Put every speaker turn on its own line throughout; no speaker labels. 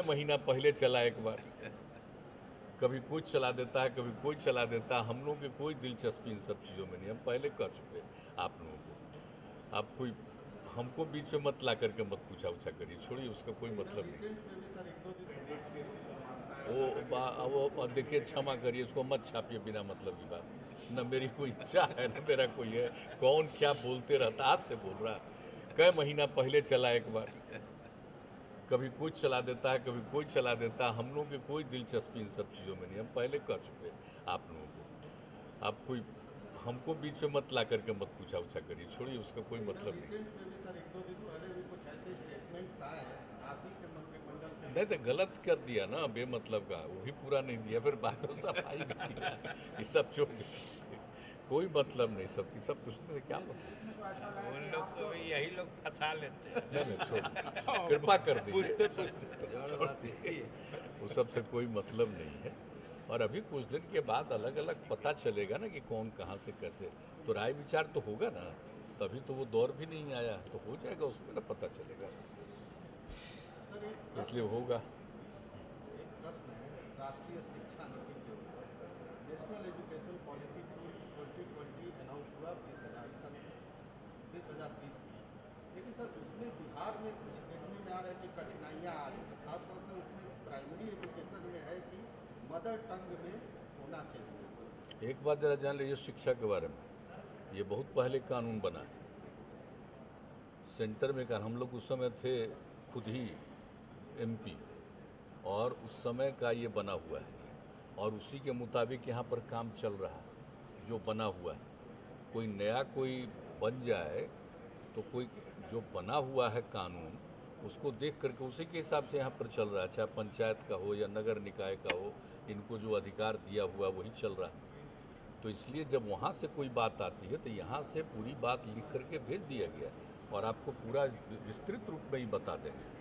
महीना पहले चला एक बार, कभी कुछ चला देता है, कभी कोई चला देता है। हम लोगों की कोई दिलचस्पी इन सब चीज़ों में नहीं, हम पहले कर चुके आप लोगों को। आप कोई हमको बीच में मत ला करके मत पूछा उछा करिए, छोड़िए, उसका कोई मतलब नहीं। वो देखिए, क्षमा करिए, उसको मत छापिए बिना मतलब की बात। न मेरी कोई इच्छा है, न मेरा कोई है। कौन क्या बोलते रहता, आज से बोल रहा। कई महीना पहले चला एक बार, कभी कुछ चला देता है, कभी कोई चला देता है। हम लोगों की कोई दिलचस्पी इन सब चीज़ों में नहीं, हम पहले कर चुके आप लोगों को। आप कोई हमको बीच में मत ला करके मत पूछा उछा करिए, छोड़िए, उसका कोई मतलब नहीं। नहीं तो गलत कर दिया ना बेमतलब का, वो भी पूरा नहीं दिया, फिर बाद में सफाई भी दिया। ये सब छोड़ दीजिए, कोई मतलब नहीं, सब सब पूछने से क्या मतलब।
उन लोग को भी यही लोग फंसा लेते हैं।
नहीं नहीं, छोड़, कृपा कर दीजिए, छोड़ दीजिए, वो सबसे कोई मतलब नहीं है। और अभी कुछ दिन के बाद अलग अलग पता चलेगा ना कि कौन कहाँ से कैसे, तो राय विचार तो होगा ना। तभी तो वो दौर भी नहीं आया, तो हो जाएगा, उसमें ना पता चलेगा, इसलिए होगा।
एक प्रश्न है राष्ट्रीय शिक्षा नीति की ओर से। National education policy tool 2020 announce हुआ 20,20 में, लेकिन सर उसमें बिहार में कुछ देखने में आ रहा है कि कठिनाइयाँ आ रही हैं, खासतौर से उसमें प्राइमरी एजुकेशन में है कि मदर टंग में होना चाहिए।
एक बात जरा जान लीजिए शिक्षा के बारे में, ये बहुत पहले कानून बना है सेंटर में का। हम लोग उस समय थे खुद ही एमपी, और उस समय का ये बना हुआ है, और उसी के मुताबिक यहाँ पर काम चल रहा है जो बना हुआ है। कोई नया कोई बन जाए तो कोई जो बना हुआ है कानून, उसको देख करके उसी के हिसाब से यहाँ पर चल रहा है, चाहे पंचायत का हो या नगर निकाय का हो, इनको जो अधिकार दिया हुआ वही चल रहा है। तो इसलिए जब वहाँ से कोई बात आती है तो यहाँ से पूरी बात लिख करके भेज दिया गया, और आपको पूरा विस्तृत रूप में ही बता देंगे।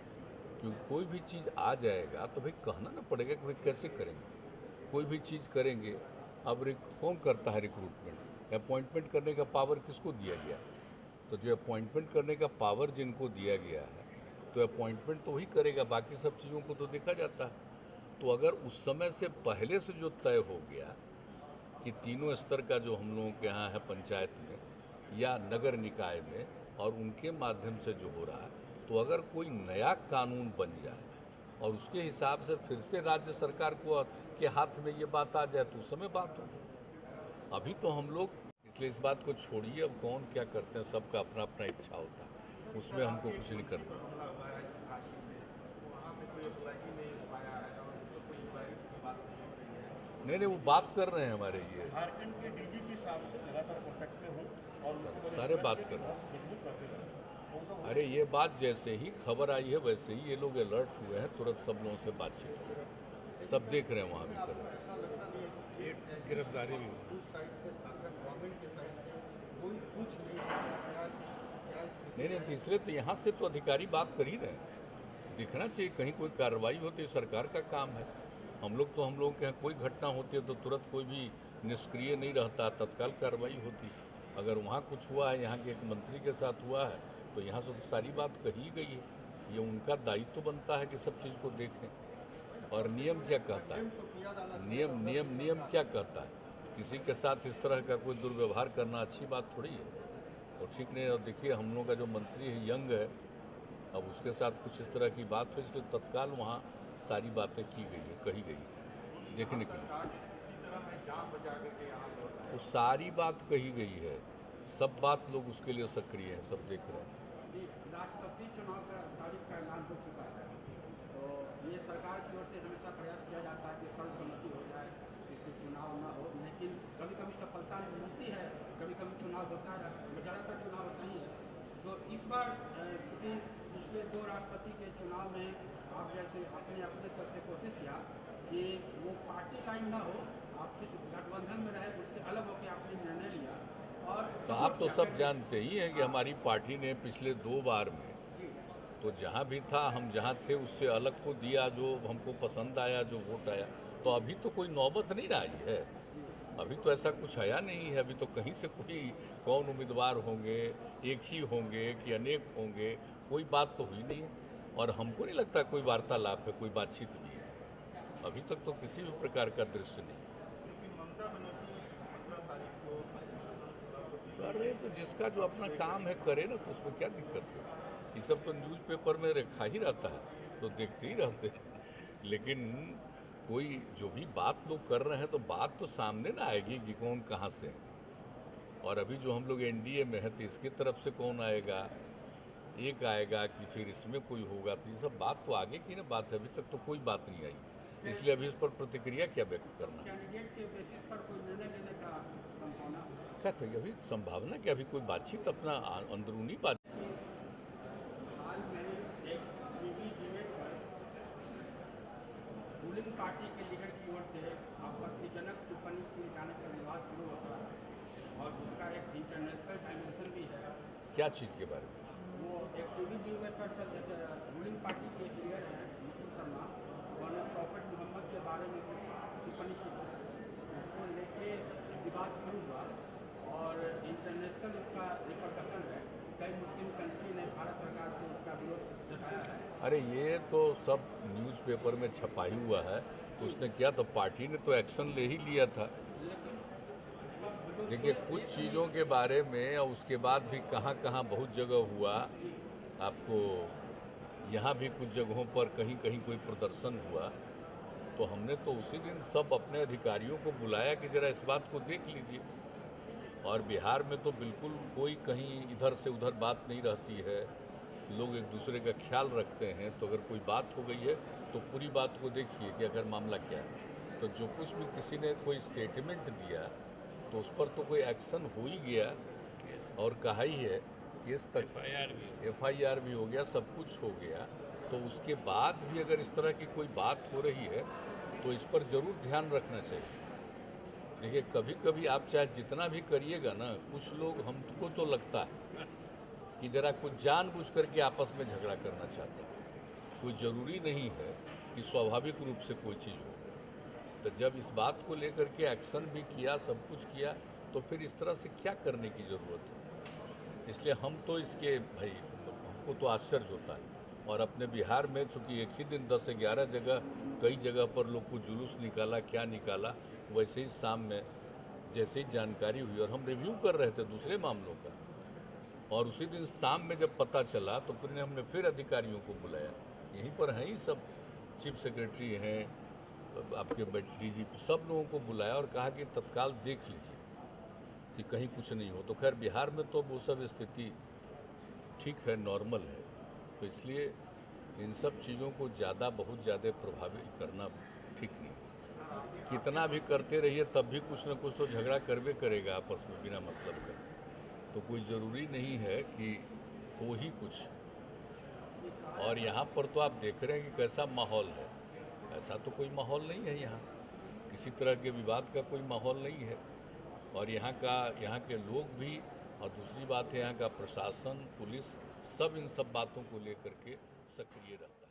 क्योंकि कोई भी चीज़ आ जाएगा तो भाई कहना ना पड़ेगा कि भाई कैसे करेंगे, कोई भी चीज़ करेंगे। अब कौन करता है रिक्रूटमेंट, अपॉइंटमेंट करने का पावर किसको दिया गया? तो जो अपॉइंटमेंट करने का पावर जिनको दिया गया है, तो अपॉइंटमेंट तो वही करेगा, बाकी सब चीज़ों को तो देखा जाता है। तो अगर उस समय से पहले से जो तय हो गया कि तीनों स्तर का जो हम लोगों के यहाँ है पंचायत में या नगर निकाय में, और उनके माध्यम से जो हो रहा है, तो अगर कोई नया कानून बन जाए और उसके हिसाब से फिर से राज्य सरकार को के हाथ में ये बात आ जाए तो उस समय बात होगी। अभी तो हम लोग, इसलिए इस बात को छोड़िए, अब कौन क्या करते हैं, सबका अपना अपना इच्छा होता है, उसमें हमको कुछ नहीं करना।
हमला हुआ है काशी में, तो वहाँ से कोई अप्लाई ही नहीं हो पाया है और उसको कोई इंक्वायरी की बात नहीं हो रही है।
नहीं नहीं, वो बात कर रहे हैं हमारे ये,
झारखंड के डीजीपी साहब से लगातार कॉन्टैक्ट में हूँ और उनके
सारे बात कर रहे हैं।
मजबूत करते रहे।
अरे ये बात जैसे ही खबर आई है वैसे ही ये लोग अलर्ट हुए हैं, तुरंत सब लोगों से बातचीत की, सब देख रहे हैं वहाँ भी कर रहे हैं।
ऐसा लगता नहीं है कि
एक गिरफ्तारी भी हुई।
उस साइड से झारखंड गवर्नमेंट के साइड से कोई कुछ नहीं किया गया कि क्या स्थिति
नहीं नहीं, तीसरे तो यहाँ से तो अधिकारी बात कर ही रहे हैं, दिखना चाहिए कहीं कोई कार्रवाई होती है, सरकार का काम है। हम लोग के यहाँ कोई घटना होती है तो तुरंत कोई भी निष्क्रिय नहीं रहता, तत्काल कार्रवाई होती। अगर वहाँ कुछ हुआ है, यहाँ के एक मंत्री के साथ हुआ है, तो यहाँ से तो सारी बात कही गई है। ये उनका दायित्व तो बनता है कि सब चीज़ को देखें। और नियम क्या कहता है, नियम क्या कहता है, किसी के साथ इस तरह का कोई दुर्व्यवहार करना अच्छी बात थोड़ी है, और ठीक नहीं। और देखिए हम लोग का जो मंत्री है यंग है, अब उसके साथ कुछ इस तरह की बात हो, इसलिए तत्काल वहाँ सारी बातें की गई है, कही गई है, देखने के लिए।
किसी तरह मैं जान बचा करके यहाँ लौट आया।
वो सारी बात कही गई है, सब बात लोग उसके लिए सक्रिय हैं, सब देख रहे हैं।
राष्ट्रपति चुनाव का तारीख का ऐलान हो चुका है, तो ये सरकार की ओर से हमेशा प्रयास किया जाता है कि सर्वसम्मति हो जाए, इसमें चुनाव ना हो, लेकिन कभी कभी सफलता मिलती है, कभी कभी चुनाव होता है, ज़्यादातर चुनाव होता ही है। तो इस बार चूँकि पिछले 2 राष्ट्रपति के चुनाव में आप जैसे अपने तरफ से कोशिश किया कि वो पार्टी लाइन ना हो, आप जिस गठबंधन में रहे उससे अलग होकर आपने निर्णय लिया। और
तो आप तो सब जानते ही हैं कि हमारी पार्टी ने पिछले 2 बार में तो जहाँ भी था, हम जहाँ थे उससे अलग को दिया, जो हमको पसंद आया, जो वोट आया। तो अभी तो कोई नौबत नहीं आई है, अभी तो ऐसा कुछ आया नहीं है। अभी तो कहीं से कोई कौन उम्मीदवार होंगे, एक ही होंगे कि अनेक होंगे, कोई बात तो हुई नहीं है। और हमको नहीं लगता कोई वार्तालाप है, कोई बातचीत भी है। अभी तक तो किसी भी प्रकार का दृश्य नहीं।
लेकिन ममता बनर्जी 15 तारीख को
कर रहे तो जिसका जो अपना काम है करे ना, तो उसमें क्या दिक्कत है। ये सब तो न्यूज़पेपर में रखा ही रहता है, तो देखते ही रहते हैं। लेकिन कोई जो भी बात लोग कर रहे हैं तो बात तो सामने ना आएगी कि कौन कहाँ से है। और अभी जो हम लोग एनडीए में है तो इसकी तरफ से कौन आएगा, एक आएगा कि फिर इसमें कोई होगा, तो ये सब बात तो आगे की ना बात है। अभी तक तो कोई बात नहीं आई, इसलिए अभी इस पर प्रतिक्रिया क्या व्यक्त करना।
कैंडिडेट के बेसिस पर कोई निर्णय लेने का संभावना
क्या था अभी संभावना कि अभी कोई बातचीत अपना अंदरूनी बात।
हाल में एक टीवी डिबेट पर रूलिंग पार्टी के लीडर की ओर से आपत्तिजनक टिप्पणी किए जाने का विवाद शुरू होता है और उसका एक इंटरनेशनल डायमेंशन भी है।
क्या चीज़ के बारे में?
वो एक टीवी डिबेट पर रूलिंग पार्टी के लीडर हैं नितिन शर्मा, उन्होंने प्रॉफिट मोहम्मद के बारे में कुछ टिप्पणी की थी। उसको लेके विवाद शुरू हुआ और इंटरनेशनल इसका रिपरकशन है। कई मुस्लिम कंट्री ने भारत सरकार से उसका विरोध जताया है।
अरे ये तो सब न्यूज़पेपर में छपाई हुआ है, तो उसने क्या, तो पार्टी ने तो एक्शन ले ही लिया था। देखिए कुछ चीज़ों के बारे में और उसके बाद भी कहाँ कहाँ बहुत जगह हुआ, आपको यहाँ भी कुछ जगहों पर कहीं कहीं कोई प्रदर्शन हुआ, तो हमने तो उसी दिन सब अपने अधिकारियों को बुलाया कि ज़रा इस बात को देख लीजिए। और बिहार में तो बिल्कुल कोई कहीं इधर से उधर बात नहीं रहती है, लोग एक दूसरे का ख्याल रखते हैं। तो अगर कोई बात हो गई है तो पूरी बात को देखिए कि अगर मामला क्या है। तो जो कुछ भी किसी ने कोई स्टेटमेंट दिया तो उस पर तो कोई एक्शन हो ही गया और कहा ही है, केस तक FIR भी हो गया, सब कुछ हो गया। तो उसके बाद भी अगर इस तरह की कोई बात हो रही है तो इस पर ज़रूर ध्यान रखना चाहिए। देखिए कभी कभी आप चाहे जितना भी करिएगा ना, कुछ लोग, हमको तो लगता है कि ज़रा कुछ जानबूझ करके आपस में झगड़ा करना चाहते हैं। कोई ज़रूरी नहीं है कि स्वाभाविक रूप से कोई चीज़ हो। तो जब इस बात को लेकर के एक्शन भी किया, सब कुछ किया, तो फिर इस तरह से क्या करने की ज़रूरत है। इसलिए हम तो इसके भाई, हमको तो आश्चर्य होता है। और अपने बिहार में चूँकि एक ही दिन 10 से 11 जगह, कई जगह पर लोग को जुलूस निकाला, क्या निकाला, वैसे ही शाम में जैसे ही जानकारी हुई और हम रिव्यू कर रहे थे दूसरे मामलों का, और उसी दिन शाम में जब पता चला तो फिर हमने फिर अधिकारियों को बुलाया। यहीं पर हैं ही सब, चीफ सेक्रेटरी हैं, आपके DGP, सब लोगों को बुलाया और कहा कि तत्काल देख लीजिए कि कहीं कुछ नहीं हो। तो खैर बिहार में तो वो सब स्थिति ठीक है, नॉर्मल है। तो इसलिए इन सब चीज़ों को बहुत ज़्यादा प्रभावित करना ठीक नहीं। कितना भी करते रहिए तब भी कुछ ना कुछ तो झगड़ा करवे करेगा आपस में बिना मतलब का। तो कोई ज़रूरी नहीं है कि हो ही कुछ। और यहाँ पर तो आप देख रहे हैं कि कैसा माहौल है। ऐसा तो कोई माहौल नहीं है यहाँ, किसी तरह के विवाद का कोई माहौल नहीं है। और यहाँ के लोग भी, और दूसरी बात है यहाँ का प्रशासन, पुलिस, सब इन सब बातों को लेकर के सक्रिय रहता है।